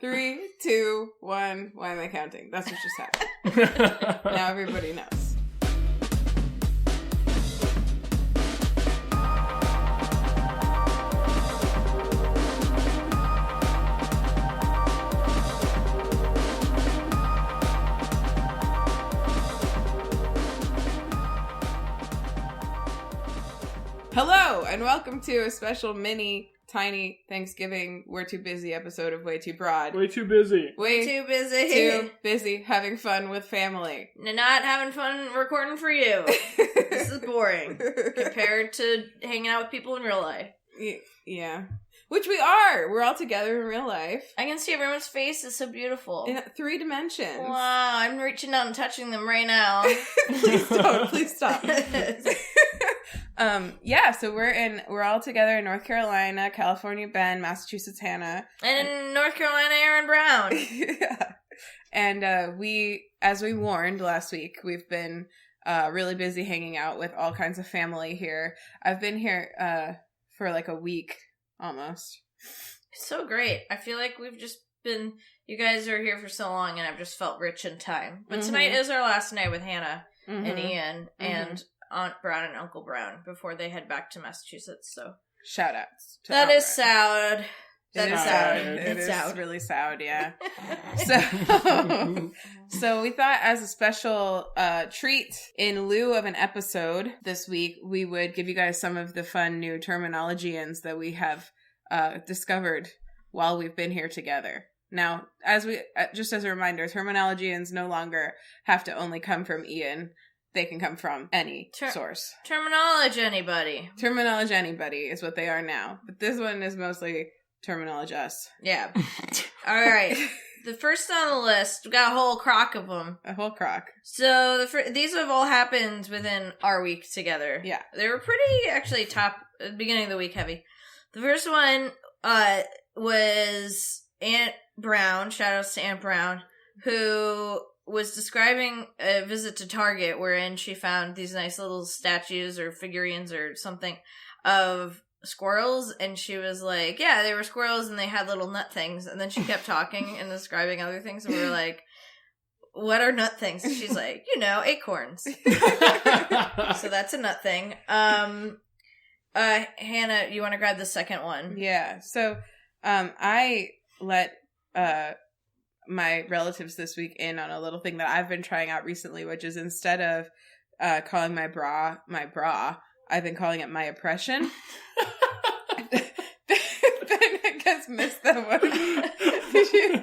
3, 2, 1. Why am I counting? That's what just happened. Now everybody knows. Hello, and welcome to a special mini, tiny Thanksgiving We're Too Busy episode of WayTooBroad. Way too busy. Way too busy. Too busy having fun with family. Not having fun recording for you. This is boring compared to hanging out with people in real life. Yeah. Which we are. We're all together in real life. I can see everyone's face. It's so beautiful. In 3 dimensions. Wow, I'm reaching out and touching them right now. Please don't. Please stop. Yeah, so we're all together in North Carolina, California, Ben, Massachusetts, Hannah. And in North Carolina, Aaron Brown. Yeah. And we, as we warned last week, we've been really busy hanging out with all kinds of family here. I've been here for like a week, almost. It's so great. I feel like we've just been, you guys are here for so long, and I've just felt rich in time. But tonight is our last night with Hannah and Ian and Aunt Brown and Uncle Brown before they head back to Massachusetts. So shout outs. That is sad. That is sad. It It's is really sad, yeah. So we thought as a special treat, in lieu of an episode this week, we would give you guys some of the fun new Terminologians that we have discovered while we've been here together. Now, just as a reminder, Terminologians no longer have to only come from Ian. They can come from any source. Terminology anybody. Terminology anybody is what they are now. But this one is mostly Terminology us. Yeah. All right. The first on the list, we got a whole crock of them. A whole crock. So these have all happened within our week together. Yeah. They were pretty, actually, beginning of the week heavy. The first one was Aunt Brown, shout-outs to Aunt Brown, who was describing a visit to Target wherein she found these nice little statues or figurines or something of squirrels, and she was like, yeah, they were squirrels and they had little nut things, and then she kept talking and describing other things, and we were like, what are nut things? And she's like, acorns. So that's a nut thing. Hannah, you want to grab the second one? Yeah, so I let my relatives this week in on a little thing that I've been trying out recently, which is instead of calling my bra, I've been calling it my oppression. Ben, I guess, missed that one. Did you?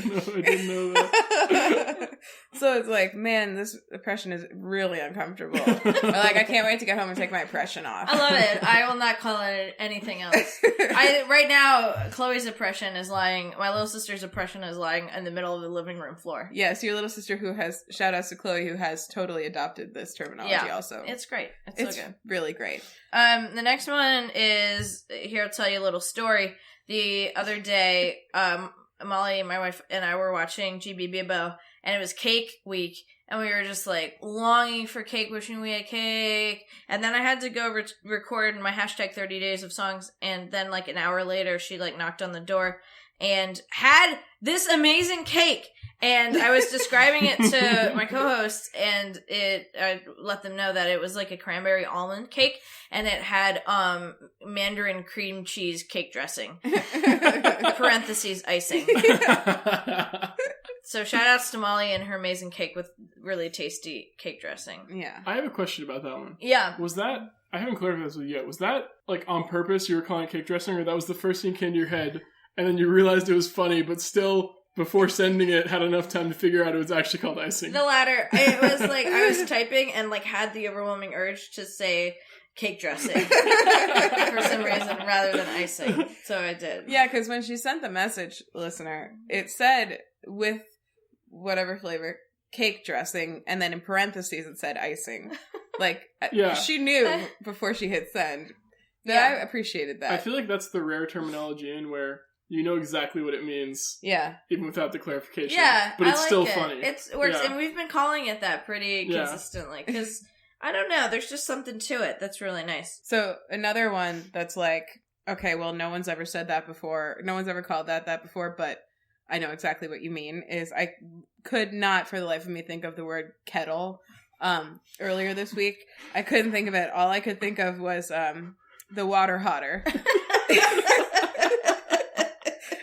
No, I didn't know that. So it's like, man, this oppression is really uncomfortable. Like, I can't wait to get home and take my oppression off. I love it. I will not call it anything else. Right now, Chloe's oppression is lying, my little sister's oppression is lying in the middle of the living room floor. Yes, your little sister who has, shout outs to Chloe, who has totally adopted this terminology also. It's great. It's so good. Really great. The next one is, here I'll tell you a little story. The other day, Molly, my wife, and I were watching GB Bibbo, and it was cake week, and we were just like longing for cake, wishing we had cake. And then I had to go record my hashtag 30 days of songs, and then like an hour later, she like knocked on the door and had this amazing cake. And I was describing it to my co-host, and I let them know that it was like a cranberry almond cake, and it had mandarin cream cheese cake dressing. Parentheses, icing. So shout outs to Molly and her amazing cake with really tasty cake dressing. Yeah. I have a question about that one. Yeah. Was that, I haven't clarified this with you yet, was that like on purpose you were calling it cake dressing, or that was the first thing that came to your head, and then you realized it was funny, but still, before sending it, had enough time to figure out it was actually called icing? The latter. It was like, I was typing and like had the overwhelming urge to say cake dressing for some reason rather than icing. So I did. Yeah, because when she sent the message, listener, it said with whatever flavor, cake dressing, and then in parentheses it said icing. Like, yeah. She knew before she hit send. But yeah. I appreciated that. I feel like that's the rare terminology in where you know exactly what it means. Yeah. Even without the clarification. Yeah. But it's still funny. It works. Yeah. And we've been calling it that pretty consistently. Because, I don't know, there's just something to it that's really nice. So, another one that's like, okay, well, no one's ever said that before. No one's ever called that before, but I know exactly what you mean, is I could not for the life of me think of the word kettle earlier this week. I couldn't think of it. All I could think of was the water hotter.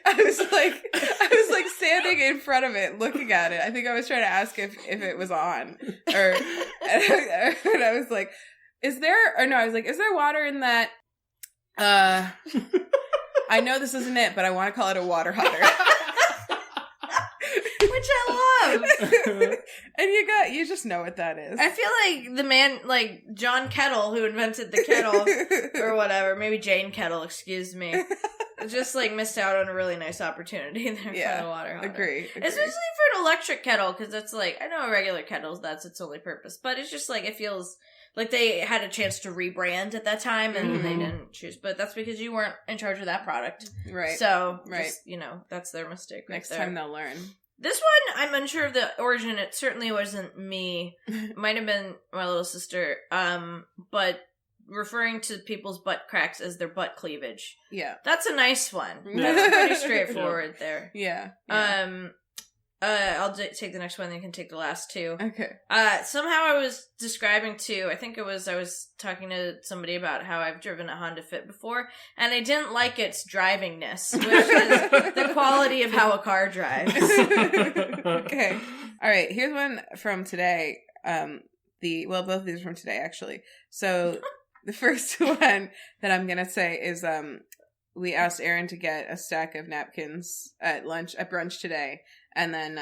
I was like standing in front of it looking at it. I think I was trying to ask if it was on. And I was like, is there water in that? I know this isn't it, but I want to call it a water hotter. Which I love. And you just know what that is. I feel like the man, like John Kettle, who invented the kettle, or whatever, maybe Jane Kettle, excuse me, just like missed out on a really nice opportunity there for the water hotter. Agree. Especially for an electric kettle, because it's like, I know a regular kettle, that's its only purpose, but it's just like, it feels like they had a chance to rebrand at that time, and they didn't choose. But that's because you weren't in charge of that product. Right. So, just, that's their mistake right Next there. time they'll learn. This one, I'm unsure of the origin. It certainly wasn't me. It might have been my little sister. But referring to people's butt cracks as their butt cleavage. Yeah. That's a nice one. Yeah. That's pretty straightforward there. Yeah. I'll take the next one, then you can take the last two. Okay. Somehow I was describing I was talking to somebody about how I've driven a Honda Fit before, and I didn't like its drivingness, which is the quality of how a car drives. Okay. All right. Here's one from today. Both of these are from today, actually. So the first one that I'm going to say is, we asked Aaron to get a stack of napkins at brunch today. And then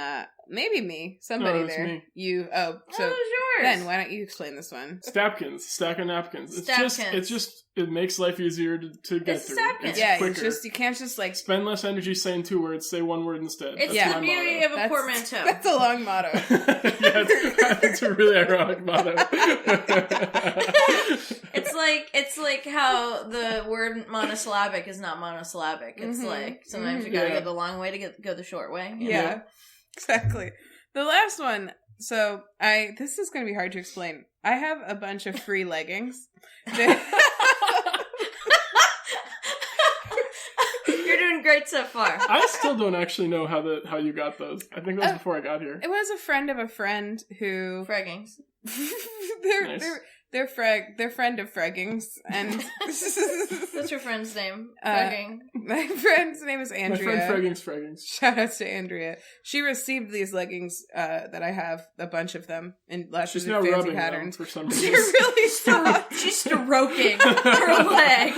maybe somebody there. Me. You. Oh, so it was yours. Ben, why don't you explain this one? Stapkins, stack of napkins. Stapkins. It makes life easier to get It's through. stapkins. It's quicker. It's just you can't just like spend less energy saying 2 words. Say 1 word instead. It's That's the my beauty motto. of a portmanteau. That's a long motto. It's a really ironic motto. It's like how the word monosyllabic is not monosyllabic. It's like sometimes you gotta go the long way to go the short way. Yeah, exactly. The last one. So this is going to be hard to explain. I have a bunch of free leggings. You're doing great so far. I still don't actually know how you got those. I think that was before I got here. It was a friend of a friend who Fraggings. They're friend of Freggings, and What's your friend's name? Fragging. My friend's name is Andrea. My friend Freggings. Shout out to Andrea. She received these leggings that I have, a bunch of them, in lots of fancy rubbing patterns. them for some reason. She really stopped. She's stroking her leg.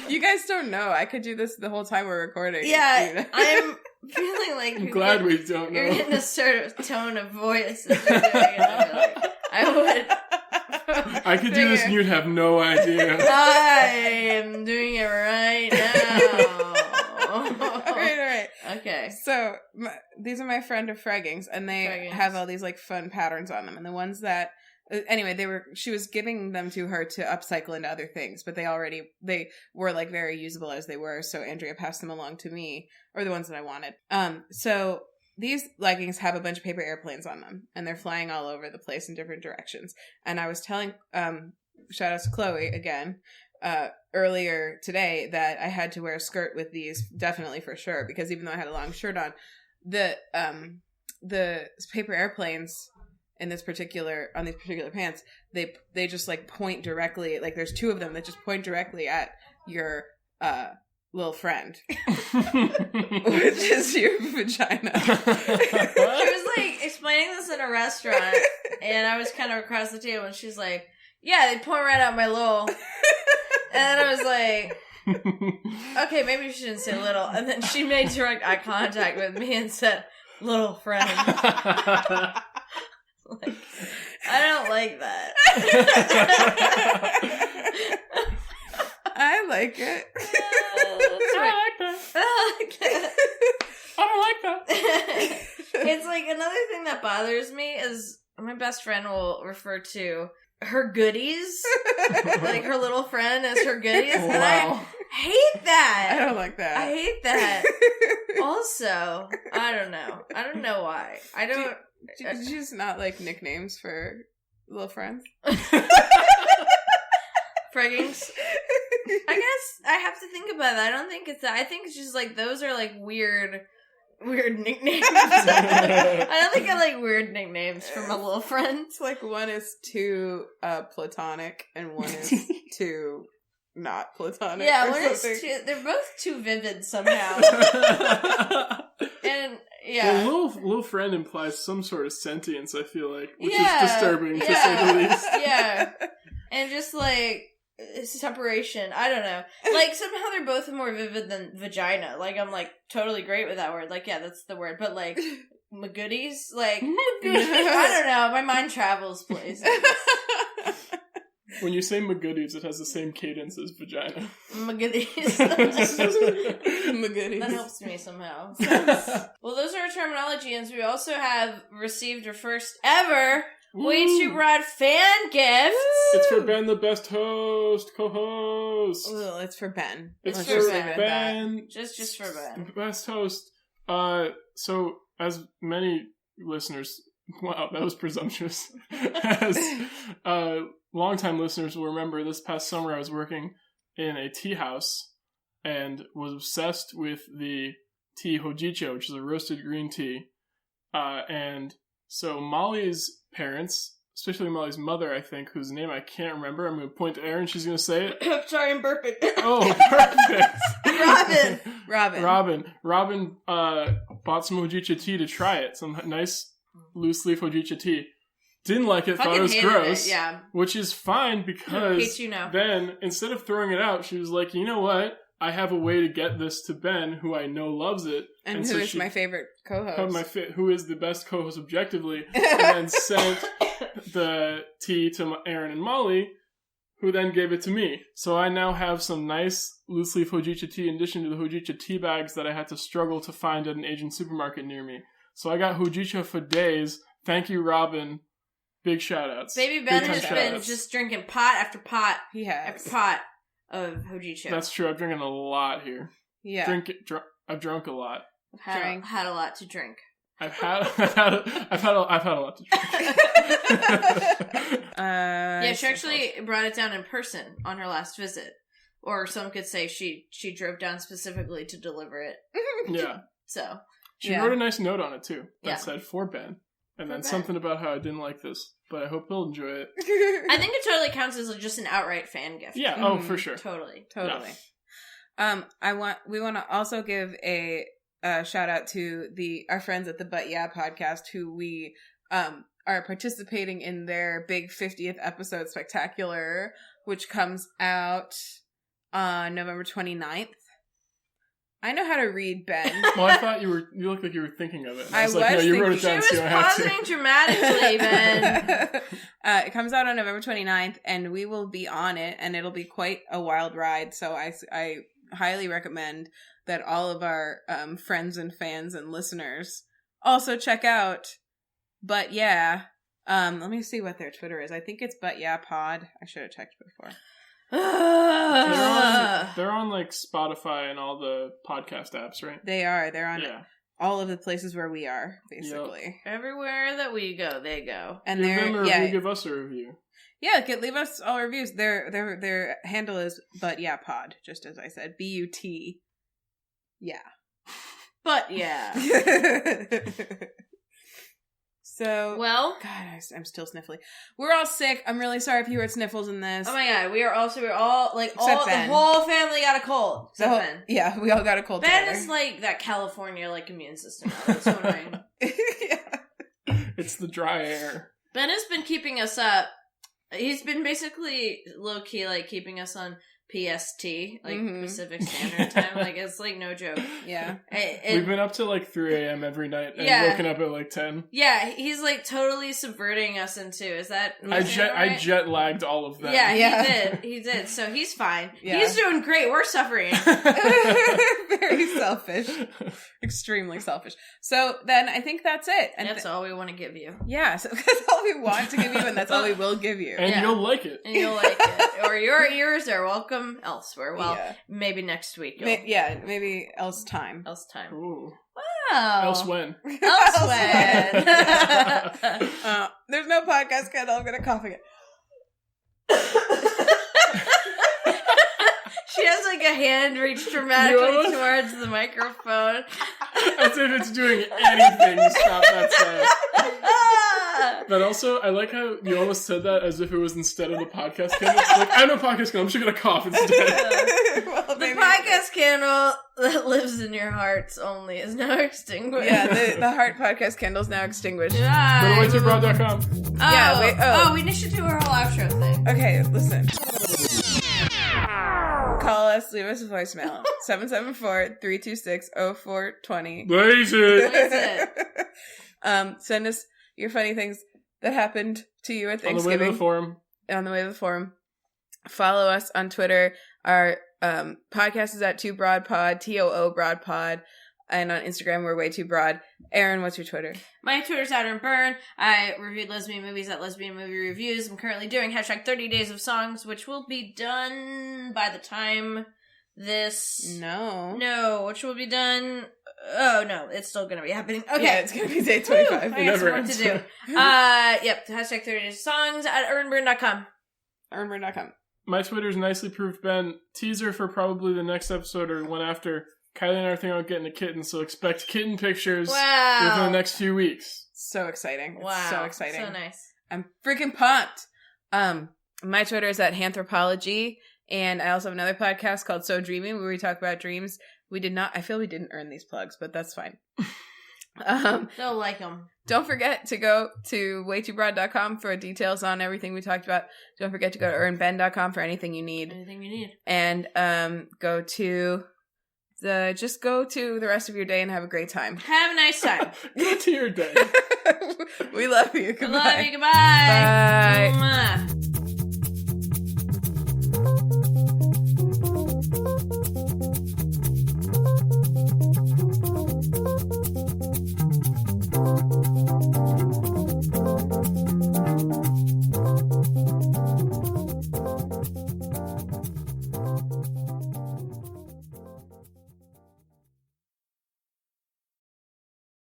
You guys don't know. I could do this the whole time we're recording. Yeah, you know? I'm feeling like I'm glad we don't know. You're getting a sort of tone of voice. As you're doing it. I would. I could do this and you'd have no idea. I am doing it right now. All right. Okay. So these are my friend of Freggings, and they have all these like fun patterns on them, and the ones that. Anyway, she was giving them to her to upcycle into other things, but they were like very usable as they were. So Andrea passed them along to me, or the ones that I wanted. So these leggings have a bunch of paper airplanes on them, and they're flying all over the place in different directions. And I was telling, shout out to Chloe again, earlier today that I had to wear a skirt with these, definitely for sure, because even though I had a long shirt on, the paper airplanes on these particular pants, they just like point directly, like there's 2 of them that just point directly at your little friend, which is your vagina. She was like explaining this in a restaurant, and I was kind of across the table, and she's like, "Yeah, they point right at my little," and I was like, "Okay, maybe you shouldn't say little." And then she made direct eye contact with me and said, "Little friend." Like, I don't like that. I like it. I like that. I don't like that. It's like another thing that bothers me is my best friend will refer to her goodies, like her little friend as her goodies, and I hate that. I don't like that. I hate that. Also, I don't know why. I don't. Did you just not like nicknames for little friends? Freggings. I guess I have to think about that. I don't think it's that. I think it's just like those are like weird nicknames. I don't think I like weird nicknames for my little friends. It's like one is too platonic and one is too not platonic. Yeah, or one is something. too, they're both too vivid somehow. And yeah. Well, little friend implies some sort of sentience, I feel like, which Yeah, is disturbing to yeah. say the least. Yeah. And just like separation. I don't know. Like somehow they're both more vivid than vagina. Like I'm like totally great with that word. Like yeah, that's the word. But like magoodies, like I don't know. My mind travels places. When you say magoodies, it has the same cadence as vagina. Magoodies. Magoodies. That helps me somehow. Well, those are our terminologians. We also have received our first ever WayTooBroad fan gift. It's for Ben, the best co-host. Well, it's for Ben. It's Let's for just leave it at Ben. Just for Ben. The best host. So, as many listeners... Wow, that was presumptuous. As longtime listeners will remember, this past summer I was working in a tea house and was obsessed with the tea hojicha, which is a roasted green tea. And so Molly's parents, especially Molly's mother, I think, whose name I can't remember, I'm going to point to Erin, she's going to say it. Sorry, I'm burping. Oh, perfect. Robin bought some hojicha tea to try it. Some nice loose leaf hojicha tea. Didn't like it, Fucking thought it was hated gross. it, yeah. Which is fine because Hates you now. then, instead of throwing it out, she was like, you know what? I have a way to get this to Ben, who I know loves it. and who so is she- my favorite co-host. who is the best co-host objectively, and then sent the tea to Erin and Molly, who then gave it to me. So I now have some nice loose leaf hojicha tea in addition to the hojicha tea bags that I had to struggle to find at an Asian supermarket near me. So I got hojicha for days. Thank you, Robin. Big shout-outs. Baby Ben Big time has been shout-outs. just drinking pot after pot He has. after pot of hojicha. That's true. I'm drinking a lot here. Yeah. I've drunk a lot. I've had a lot to drink. I've had a lot to drink. Yeah, she actually brought it down in person on her last visit. Or some could say she drove down specifically to deliver it. Yeah. So, She wrote a nice note on it, too, that Yeah. said, for Ben. And then Ben. something about how I didn't like this, but I hope he'll enjoy it. I think it totally counts as just an outright fan gift. Yeah, oh, for sure. Totally. Totally. We want to also give a shout out to our friends at the But Yeah podcast, who we are participating in their big 50th episode spectacular, which comes out on November 29th. I know how to read, Ben. Well, I thought you looked like you were thinking of it. And I was like, no, was you wrote it thinking- down, She so you was don't have to. pausing dramatically, Ben. It comes out on November 29th, and we will be on it, and it'll be quite a wild ride. So I highly recommend that all of our friends and fans and listeners also check out But Yeah. Let me see what their Twitter is. I think it's But Yeah Pod. I should have checked before. They're on like Spotify and all the podcast apps, right? They are. They're on Yeah. all of the places where we are, basically. Everywhere that we go, they go. And Give them a they're review, give us a review. Yeah, leave us all reviews. Their handle is But Yeah Pod, just as I said. BUT. Yeah. But yeah. So, Well, God, I'm still sniffly. We're all sick. I'm really sorry if you heard sniffles in this. oh my god, we're all like Except the Ben. whole family got a cold. The Except whole- Ben. Yeah, we all got a cold Ben together. is like that California like immune system. It's so annoying. Yeah. It's the dry air. Ben has been keeping us up. He's been basically low key like keeping us on PST, like Mhm. Pacific Standard Time. Like it's like no joke. Yeah. We've been up to like 3 a.m. every night and Yeah. woken up at like 10. Yeah, he's like totally subverting us into. Is that? am I saying that I right? jet lagged all of that. Yeah, Yeah. he did. So he's fine. Yeah. He's doing great. We're suffering. Very selfish. Extremely selfish. So then I think that's it. And that's all we want to give you. Yeah, so that's all we want to give you, and that's all we will give you. And Yeah. you'll like it. And you'll like it. Or your ears are welcome elsewhere. Well, Yeah. maybe next week. Maybe else time. Else time. Ooh. Wow. Elsewhen. Elsewhen. There's no podcast schedule. I'm gonna cough again. She has like a hand reached dramatically towards the microphone. As if it's doing anything to stop that sound. But also, I like how you almost said that as if it was instead of the podcast candle. Like, I know podcast candle, I'm just gonna cough instead. Well, the podcast candle that lives in your hearts only is now extinguished. Yeah, the heart podcast candle's now extinguished. Go to WayTooBroad.com. We should do our whole outro thing. Okay, listen. Call us, leave us a voicemail. 774-326-0420. Blaze it! Send us your funny things that happened to you at Thanksgiving. On the way to the forum. On the way to the forum. Follow us on Twitter. Our podcast is at TooBroadPod, TOO Broadpod. And on Instagram, we're WayTooBroad. Aaron, what's your Twitter? My Twitter's @Burn. I reviewed lesbian movies at LesbianMovieReviews. I'm currently doing # 30 Days of Songs, which will be done by the time this... No, which will be done... Oh, no, it's still going to be happening. Okay. Yeah, it's going to be day 25. I got some work to do. Yep, # 30 Days of Songs at earnburn.com. Earnburn.com. My Twitter's Nicely Proved Ben. Teaser for probably the next episode or one after. Kylie and I are thinking about getting a kitten, so expect kitten pictures within the next few weeks. So exciting. Wow. It's so exciting. So nice. I'm freaking pumped. My Twitter is @Anthropology, and I also have another podcast called So Dreamy where we talk about dreams. I feel we didn't earn these plugs, but that's fine. They'll like them. Don't forget to go to WayTooBroad.com for details on everything we talked about. Don't forget to go to earnbenn.com for anything you need. And go to the rest of your day and have a great time. Have a nice time. Go to your day. We love you. Goodbye. We love you. Goodbye. Bye. Mwah.